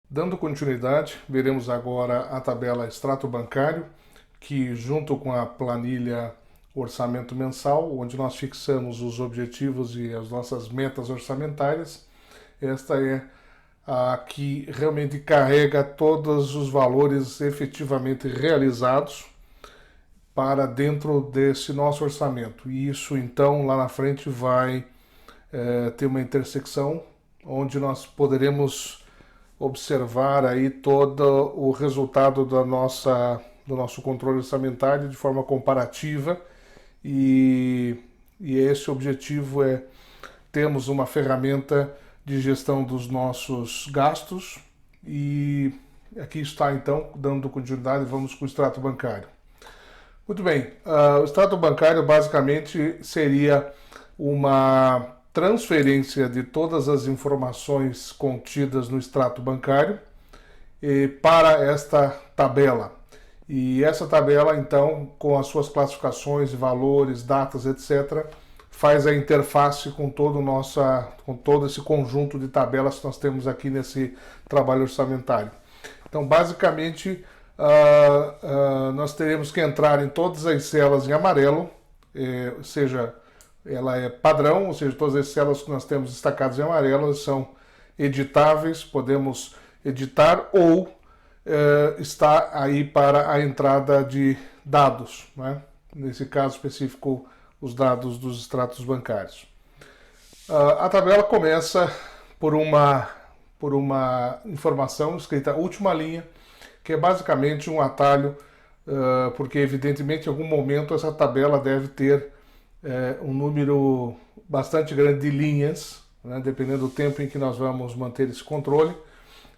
Dando continuidade, veremos agora a tabela extrato bancário, que junto com a planilha orçamento mensal, onde nós fixamos os objetivos e as nossas metas orçamentárias, esta é a que realmente carrega todos os valores efetivamente realizados para dentro desse nosso orçamento. E isso então lá na frente vai ter uma intersecção onde nós poderemos observar aí todo o resultado do nosso controle orçamentário de forma comparativa e esse objetivo é termos uma ferramenta de gestão dos nossos gastos e aqui está então, dando continuidade, vamos com o extrato bancário. Muito bem, o extrato bancário basicamente seria uma transferência de todas as informações contidas no extrato bancário para esta tabela. E essa tabela, então, com as suas classificações, valores, datas, etc., faz a interface com com todo esse conjunto de tabelas que nós temos aqui nesse trabalho orçamentário. Então, basicamente, nós teremos que entrar em todas as celas em amarelo, ou seja, ela é padrão, ou seja, todas as células que nós temos destacadas em amarelo são editáveis, podemos editar ou está aí para a entrada de dados, né? Nesse caso específico, os dados dos extratos bancários. A tabela começa por uma informação escrita última linha, que é basicamente um atalho, porque evidentemente em algum momento essa tabela deve ter um número bastante grande de linhas, né, dependendo do tempo em que nós vamos manter esse controle.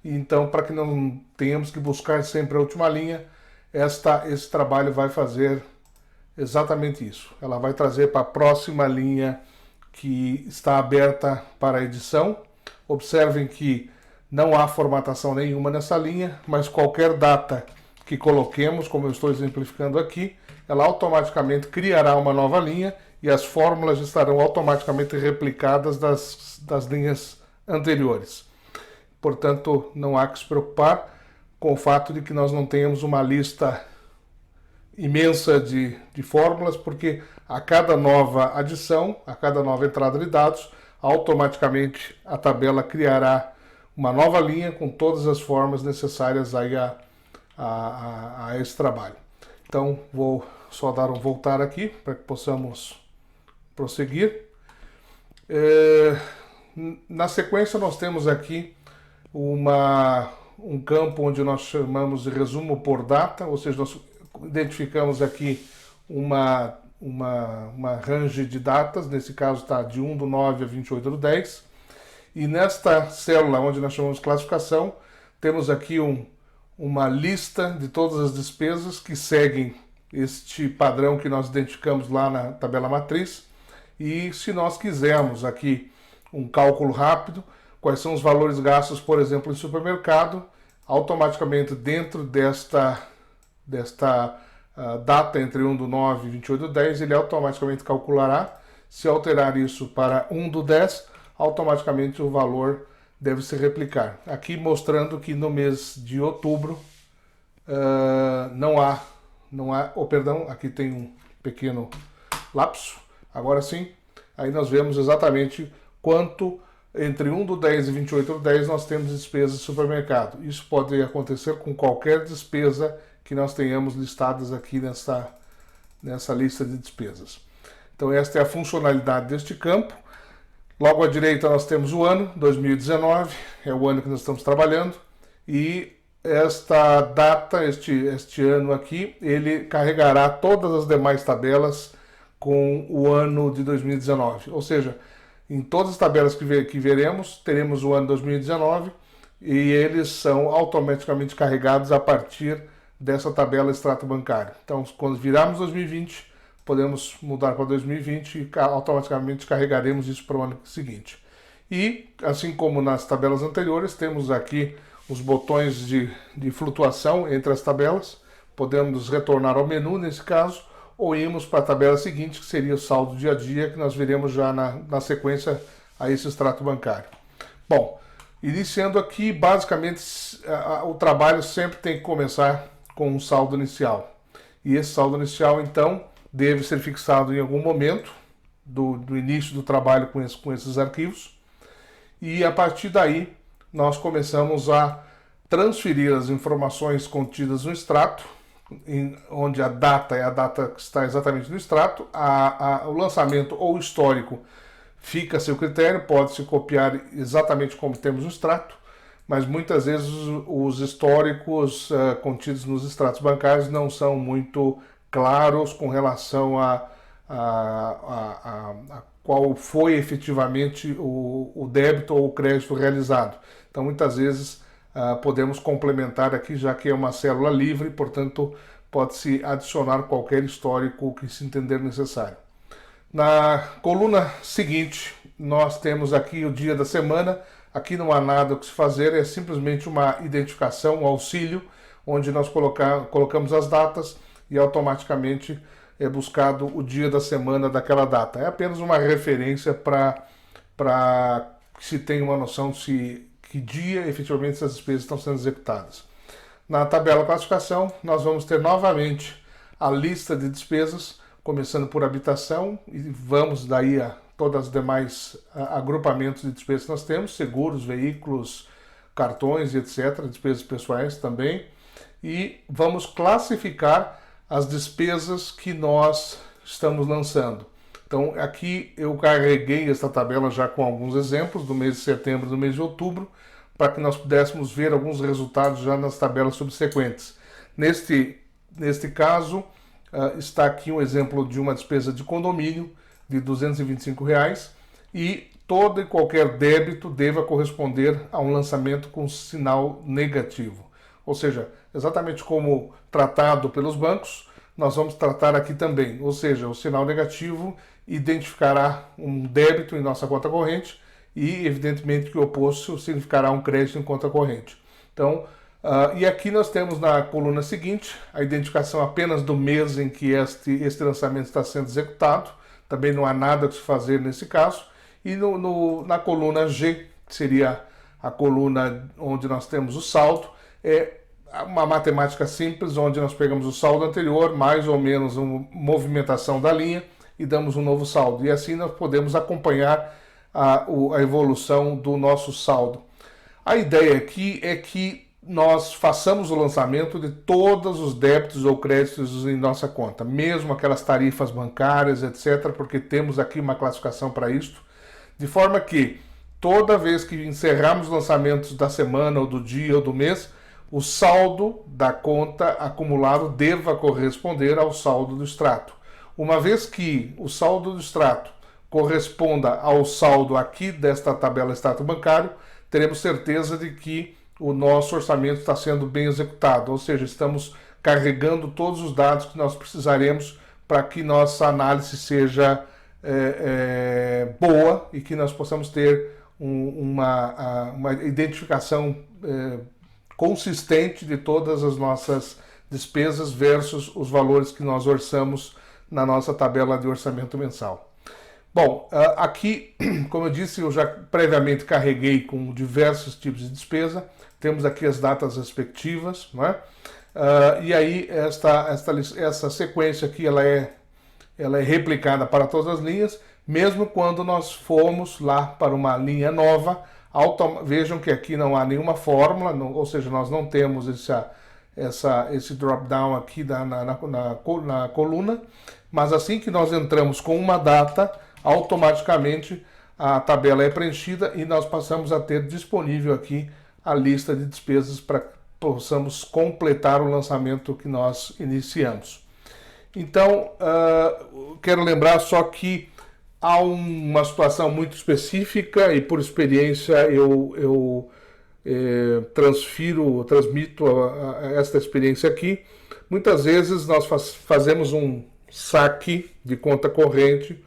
Então, para que não tenhamos que buscar sempre a última linha, esse trabalho vai fazer exatamente isso. Ela vai trazer para a próxima linha que está aberta para a edição. Observem que não há formatação nenhuma nessa linha, mas qualquer data que coloquemos, como eu estou exemplificando aqui, ela automaticamente criará uma nova linha e as fórmulas estarão automaticamente replicadas das linhas anteriores. Portanto, não há que se preocupar com o fato de que nós não tenhamos uma lista imensa de fórmulas, porque a cada nova adição, a cada nova entrada de dados, automaticamente a tabela criará uma nova linha com todas as formas necessárias aí a esse trabalho. Então, vou só dar um voltar aqui para que possamos prosseguir. Na sequência, nós temos aqui um campo onde nós chamamos de resumo por data, ou seja, nós identificamos aqui uma range de datas, nesse caso está de 1/9 a 28/10, e nesta célula onde nós chamamos de classificação, temos aqui uma lista de todas as despesas que seguem este padrão que nós identificamos lá na tabela matriz, e se nós quisermos aqui um cálculo rápido, quais são os valores gastos, por exemplo, em supermercado, automaticamente dentro desta data entre 1/9 e 28/10, ele automaticamente calculará. Se alterar isso para 1/10, automaticamente o valor deve se replicar. Aqui mostrando que no mês de outubro não há, perdão, aqui tem um pequeno lapso. Agora sim, aí nós vemos exatamente quanto entre 1/10 e 28/10 nós temos despesas de supermercado. Isso pode acontecer com qualquer despesa que nós tenhamos listadas aqui nessa lista de despesas. Então esta é a funcionalidade deste campo. Logo à direita nós temos o ano, 2019, é o ano que nós estamos trabalhando, e esta data, este ano aqui, ele carregará todas as demais tabelas com o ano de 2019. Ou seja, em todas as tabelas que veremos, teremos o ano 2019 e eles são automaticamente carregados a partir dessa tabela extrato bancário. Então, quando virarmos 2020, podemos mudar para 2020 e automaticamente carregaremos isso para o ano seguinte. E, assim como nas tabelas anteriores, temos aqui os botões de flutuação entre as tabelas. Podemos retornar ao menu, nesse caso, ou irmos para a tabela seguinte, que seria o saldo dia a dia, que nós veremos já na sequência a esse extrato bancário. Bom, Iniciando aqui, basicamente, o trabalho sempre tem que começar com um saldo inicial. E esse saldo inicial, então, deve ser fixado em algum momento do início do trabalho com esses arquivos. E a partir daí, nós começamos a transferir as informações contidas no extrato, onde a data é a data que está exatamente no extrato, o lançamento ou histórico fica a seu critério, pode-se copiar exatamente como temos no extrato, mas muitas vezes os históricos contidos nos extratos bancários não são muito claros com relação a qual foi efetivamente o débito ou o crédito realizado. Então, muitas vezes, podemos complementar aqui, já que é uma célula livre, portanto, pode-se adicionar qualquer histórico que se entender necessário. Na coluna seguinte, nós temos aqui o dia da semana. Aqui não há nada o que se fazer, é simplesmente uma identificação, um auxílio, onde nós colocamos as datas e automaticamente é buscado o dia da semana daquela data. É apenas uma referência para que se tenha uma noção de que dia efetivamente essas despesas estão sendo executadas. Na tabela classificação, nós vamos ter novamente a lista de despesas, começando por habitação, e vamos daí a todas as demais agrupamentos de despesas que nós temos, seguros, veículos, cartões e etc., despesas pessoais também, e vamos classificar as despesas que nós estamos lançando. Então, aqui eu carreguei esta tabela já com alguns exemplos do mês de setembro e do mês de outubro, para que nós pudéssemos ver alguns resultados já nas tabelas subsequentes. Neste caso, está aqui um exemplo de uma despesa de condomínio de R$ 225 e todo e qualquer débito deva corresponder a um lançamento com sinal negativo. Ou seja, exatamente como tratado pelos bancos, nós vamos tratar aqui também. Ou seja, o sinal negativo identificará um débito em nossa conta corrente e, evidentemente, que o oposto significará um crédito em conta corrente. Então, e aqui nós temos na coluna seguinte a identificação apenas do mês em que este lançamento está sendo executado. Também não há nada a se fazer nesse caso. E na coluna G, que seria a coluna onde nós temos o saldo, é uma matemática simples, onde nós pegamos o saldo anterior, mais ou menos uma movimentação da linha, e damos um novo saldo. E assim nós podemos acompanhar a evolução do nosso saldo. A ideia aqui é que nós façamos o lançamento de todos os débitos ou créditos em nossa conta, mesmo aquelas tarifas bancárias, etc., porque temos aqui uma classificação para isto, de forma que toda vez que encerrarmos os lançamentos da semana, ou do dia, ou do mês, o saldo da conta acumulado deva corresponder ao saldo do extrato. Uma vez que o saldo do extrato corresponda ao saldo aqui desta tabela extrato bancário, teremos certeza de que o nosso orçamento está sendo bem executado, ou seja, estamos carregando todos os dados que nós precisaremos para que nossa análise seja boa e que nós possamos ter uma identificação consistente de todas as nossas despesas versus os valores que nós orçamos na nossa tabela de orçamento mensal. Bom, aqui, como eu disse, eu já previamente carreguei com diversos tipos de despesa. Temos aqui as datas respectivas, não é? E aí essa sequência aqui ela é replicada para todas as linhas, mesmo quando nós formos lá para uma linha nova. Vejam que aqui não há nenhuma fórmula, ou seja, nós não temos esse drop-down aqui na coluna, mas assim que nós entramos com uma data, automaticamente a tabela é preenchida e nós passamos a ter disponível aqui a lista de despesas para que possamos completar o lançamento que nós iniciamos. Então, quero lembrar só que há uma situação muito específica e, por experiência, eu transmito esta experiência aqui. Muitas vezes nós fazemos um saque de conta corrente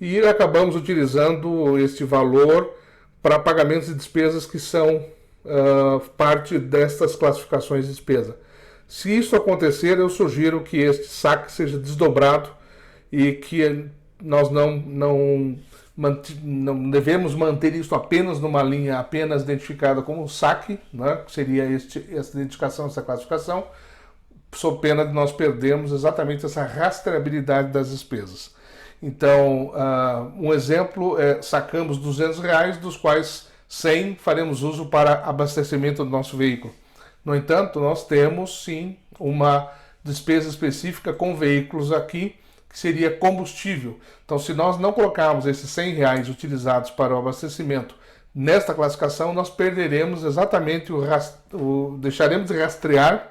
e acabamos utilizando este valor para pagamentos de despesas que são parte destas classificações de despesa. Se isso acontecer, eu sugiro que este saque seja desdobrado e que nós não não devemos manter isso apenas numa linha apenas identificada como saque, né, que seria essa identificação, essa classificação, sob pena de nós perdermos exatamente essa rastreabilidade das despesas. Então, um exemplo é: sacamos R$ 200, dos quais 100 faremos uso para abastecimento do nosso veículo. No entanto, nós temos sim uma despesa específica com veículos aqui, que seria combustível. Então, se nós não colocarmos esses R$ 100 utilizados para o abastecimento nesta classificação, nós perderemos exatamente deixaremos de rastrear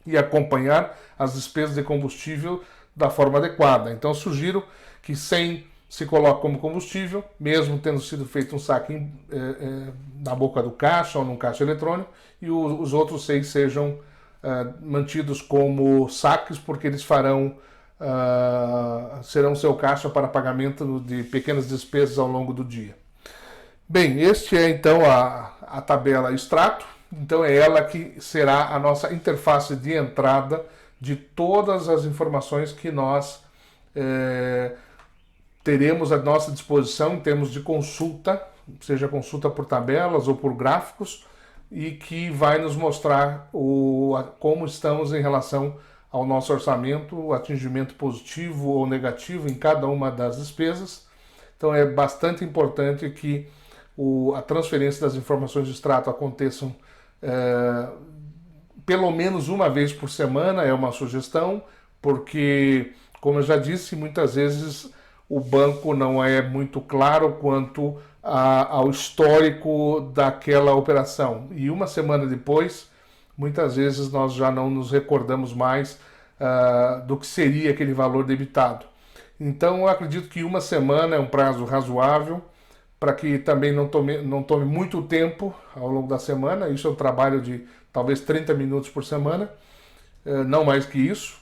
e acompanhar as despesas de combustível da forma adequada. Então, sugiro que 100 se coloque como combustível, mesmo tendo sido feito um saque na boca do caixa ou num caixa eletrônico, e os outros 6 sejam mantidos como saques, porque eles serão seu caixa para pagamento de pequenas despesas ao longo do dia. Bem, este é então a tabela extrato. Então é ela que será a nossa interface de entrada de todas as informações que nós teremos à nossa disposição em termos de consulta, seja consulta por tabelas ou por gráficos, e que vai nos mostrar como estamos em relação ao nosso orçamento, o atingimento positivo ou negativo em cada uma das despesas. Então é bastante importante que a transferência das informações de extrato aconteçam pelo menos uma vez por semana, é uma sugestão, porque, como eu já disse, muitas vezes o banco não é muito claro quanto ao histórico daquela operação. E uma semana depois, muitas vezes nós já não nos recordamos mais do que seria aquele valor debitado. Então, eu acredito que uma semana é um prazo razoável, para que também não tome muito tempo ao longo da semana. Isso é um trabalho de talvez 30 minutos por semana, não mais que isso.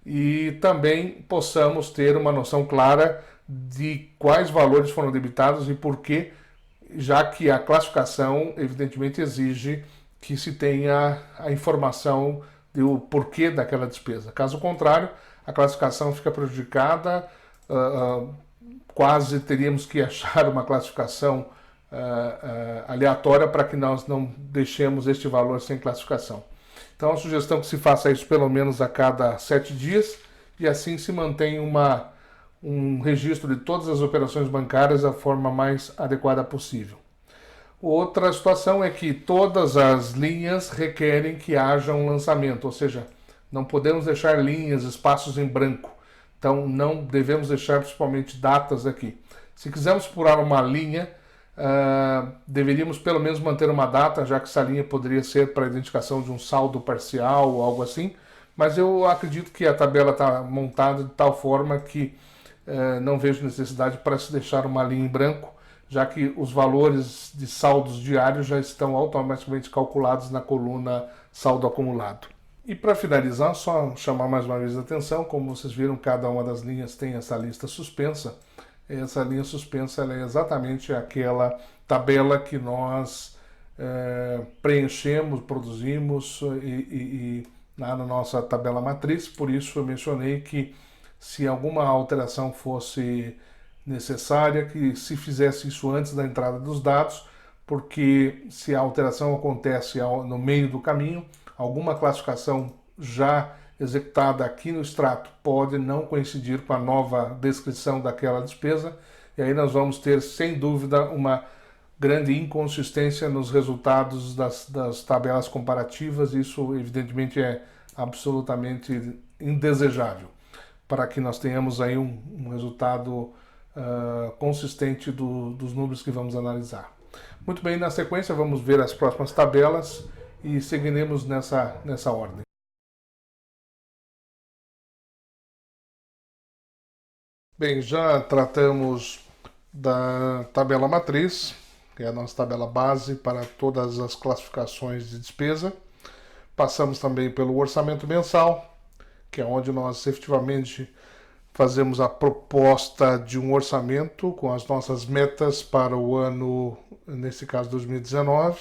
E também possamos ter uma noção clara de quais valores foram debitados e por quê, já que a classificação evidentemente exige que se tenha a informação do porquê daquela despesa. Caso contrário, a classificação fica prejudicada, quase teríamos que achar uma classificação aleatória para que nós não deixemos este valor sem classificação. Então, a sugestão é que se faça isso pelo menos a cada 7 dias, e assim se mantém um registro de todas as operações bancárias da forma mais adequada possível. Outra situação é que todas as linhas requerem que haja um lançamento, ou seja, não podemos deixar linhas, espaços em branco. Então, não devemos deixar principalmente datas aqui. Se quisermos furar uma linha, deveríamos pelo menos manter uma data, já que essa linha poderia ser para a identificação de um saldo parcial ou algo assim. Mas eu acredito que a tabela está montada de tal forma que não vejo necessidade para se deixar uma linha em branco, já que os valores de saldos diários já estão automaticamente calculados na coluna saldo acumulado. E para finalizar, só chamar mais uma vez a atenção: como vocês viram, cada uma das linhas tem essa lista suspensa. Essa linha suspensa ela é exatamente aquela tabela que nós preenchemos, produzimos na nossa tabela matriz. Por isso eu mencionei que, se alguma alteração fosse necessária, que se fizesse isso antes da entrada dos dados, porque se a alteração acontece no meio do caminho, alguma classificação já executada aqui no extrato pode não coincidir com a nova descrição daquela despesa, e aí nós vamos ter, sem dúvida, uma grande inconsistência nos resultados das tabelas comparativas. Isso, evidentemente, é absolutamente indesejável, para que nós tenhamos aí um resultado consistente dos números que vamos analisar. Muito bem, na sequência vamos ver as próximas tabelas e seguiremos nessa ordem. Bem, já tratamos da tabela matriz, que é a nossa tabela base para todas as classificações de despesa. Passamos também pelo orçamento mensal, que é onde nós efetivamente fazemos a proposta de um orçamento com as nossas metas para o ano, nesse caso 2019.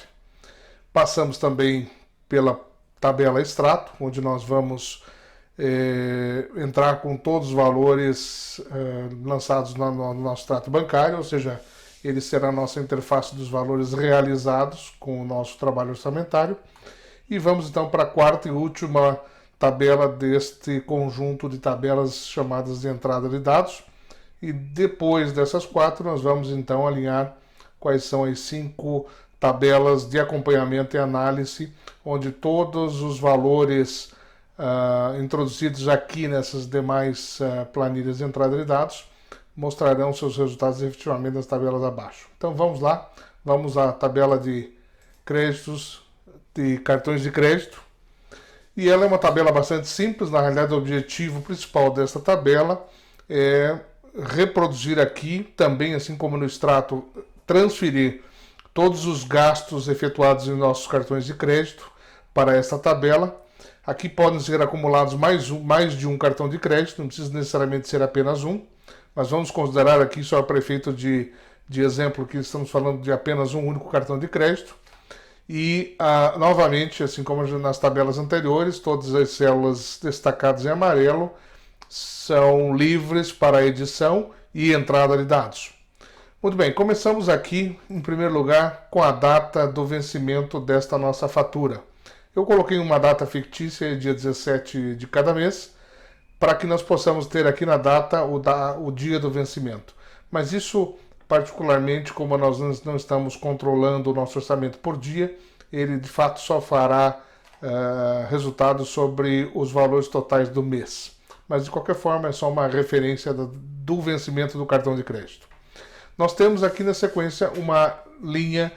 Passamos também pela tabela extrato, onde nós vamos entrar com todos os valores lançados no nosso extrato bancário, ou seja, ele será a nossa interface dos valores realizados com o nosso trabalho orçamentário. E vamos então para a quarta e última tabela deste conjunto de tabelas chamadas de entrada de dados. E depois dessas quatro, nós vamos então alinhar quais são as 5 tabelas de acompanhamento e análise, onde todos os valores introduzidos aqui nessas demais planilhas de entrada de dados mostrarão seus resultados efetivamente nas tabelas abaixo. Então vamos lá, vamos à tabela de créditos, de cartões de crédito. E ela é uma tabela bastante simples. Na realidade, o objetivo principal desta tabela é reproduzir aqui, também assim como no extrato, transferir todos os gastos efetuados em nossos cartões de crédito para esta tabela. Aqui podem ser acumulados mais de um cartão de crédito, não precisa necessariamente ser apenas um, mas vamos considerar aqui, só para efeito de exemplo, que estamos falando de apenas um único cartão de crédito. E, novamente, assim como nas tabelas anteriores, todas as células destacadas em amarelo são livres para edição e entrada de dados. Muito bem, começamos aqui, em primeiro lugar, com a data do vencimento desta nossa fatura. Eu coloquei uma data fictícia, dia 17 de cada mês, para que nós possamos ter aqui na data o dia do vencimento. Mas isso, particularmente, como nós não estamos controlando o nosso orçamento por dia, ele de fato só fará resultados sobre os valores totais do mês. Mas de qualquer forma é só uma referência do vencimento do cartão de crédito. Nós temos aqui na sequência uma linha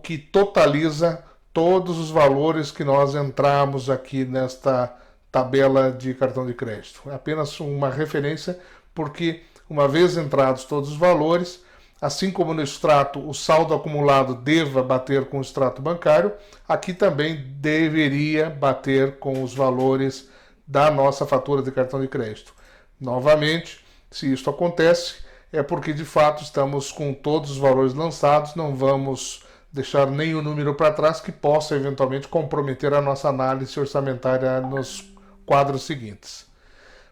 que totaliza todos os valores que nós entramos aqui nesta tabela de cartão de crédito. É apenas uma referência, porque uma vez entrados todos os valores, assim como no extrato o saldo acumulado deva bater com o extrato bancário, aqui também deveria bater com os valores da nossa fatura de cartão de crédito. Novamente, se isso acontece, é porque de fato estamos com todos os valores lançados, não vamos deixar nenhum número para trás que possa eventualmente comprometer a nossa análise orçamentária nos quadros seguintes.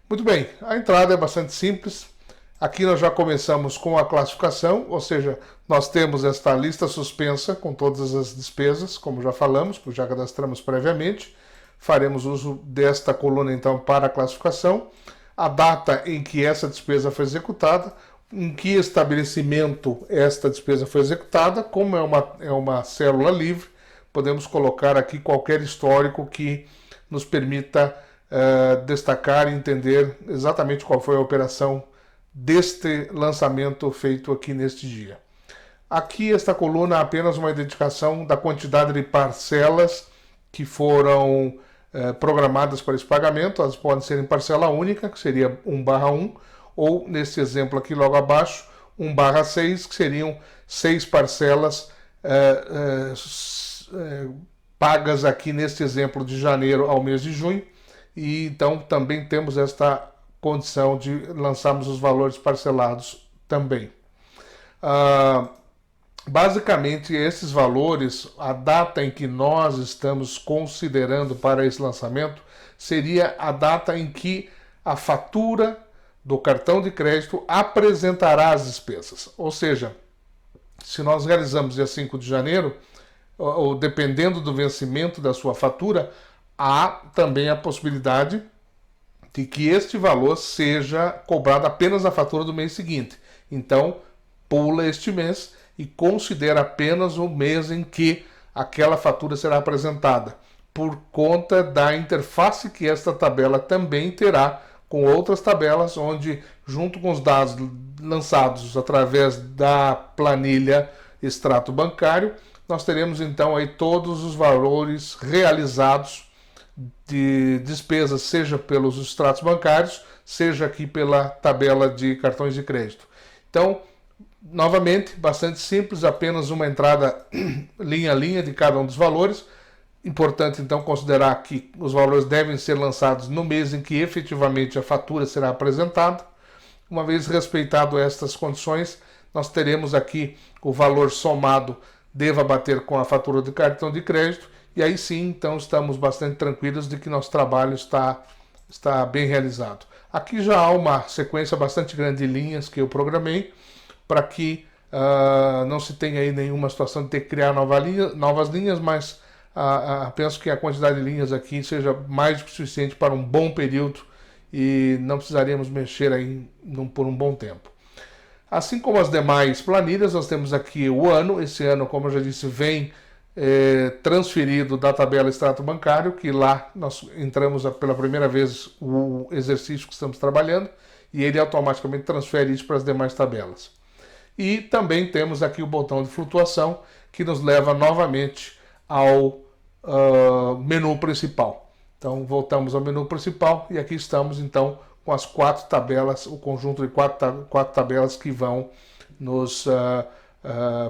Muito bem, a entrada é bastante simples. Aqui nós já começamos com a classificação, ou seja, nós temos esta lista suspensa com todas as despesas, como já falamos, já cadastramos previamente. Faremos uso desta coluna então para a classificação, a data em que essa despesa foi executada, em que estabelecimento esta despesa foi executada. Como é uma célula livre, podemos colocar aqui qualquer histórico que nos permita destacar e entender exatamente qual foi a operação deste lançamento feito aqui neste dia. Aqui esta coluna é apenas uma identificação da quantidade de parcelas que foram programadas para esse pagamento. Elas podem ser em parcela única, que seria 1/1, ou nesse exemplo aqui logo abaixo, 1/6, que seriam 6 parcelas pagas aqui neste exemplo de janeiro ao mês de junho. E então também temos esta condição de lançarmos os valores parcelados também. Basicamente, esses valores, a data em que nós estamos considerando para esse lançamento seria a data em que a fatura do cartão de crédito apresentará as despesas. Ou seja, se nós realizamos dia 5 de janeiro, ou dependendo do vencimento da sua fatura, há também a possibilidade de que este valor seja cobrado apenas na fatura do mês seguinte. Então, pula este mês e considera apenas o mês em que aquela fatura será apresentada, por conta da interface que esta tabela também terá com outras tabelas, onde, junto com os dados lançados através da planilha extrato bancário, nós teremos então aí todos os valores realizados de despesas, seja pelos extratos bancários, seja aqui pela tabela de cartões de crédito. Então, novamente, bastante simples, apenas uma entrada linha a linha de cada um dos valores. Importante, então, considerar que os valores devem ser lançados no mês em que efetivamente a fatura será apresentada. Uma vez respeitado estas condições, nós teremos aqui o valor somado deva bater com a fatura de cartão de crédito. E aí sim, então, estamos bastante tranquilos de que nosso trabalho está está bem realizado. Aqui já há uma sequência bastante grande de linhas que eu programei para que não se tenha aí nenhuma situação de ter que criar novas linhas, mas penso que a quantidade de linhas aqui seja mais do que suficiente para um bom período e não precisaríamos mexer aí por um bom tempo. Assim como as demais planilhas, nós temos aqui o ano. Esse ano, como eu já disse, vem transferido da tabela extrato bancário, que lá nós entramos pela primeira vez o exercício que estamos trabalhando, e ele automaticamente transfere isso para as demais tabelas. E também temos aqui o botão de flutuação, que nos leva novamente ao menu principal. Então voltamos ao menu principal e aqui estamos então com as 4 tabelas, o conjunto de quatro tabelas que vão nos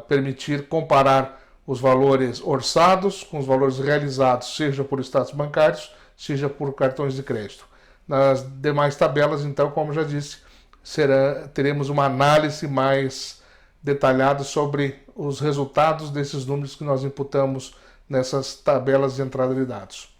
permitir comparar os valores orçados com os valores realizados, seja por extratos bancários, seja por cartões de crédito. Nas demais tabelas, então, como já disse, teremos uma análise mais detalhada sobre os resultados desses números que nós imputamos nessas tabelas de entrada de dados.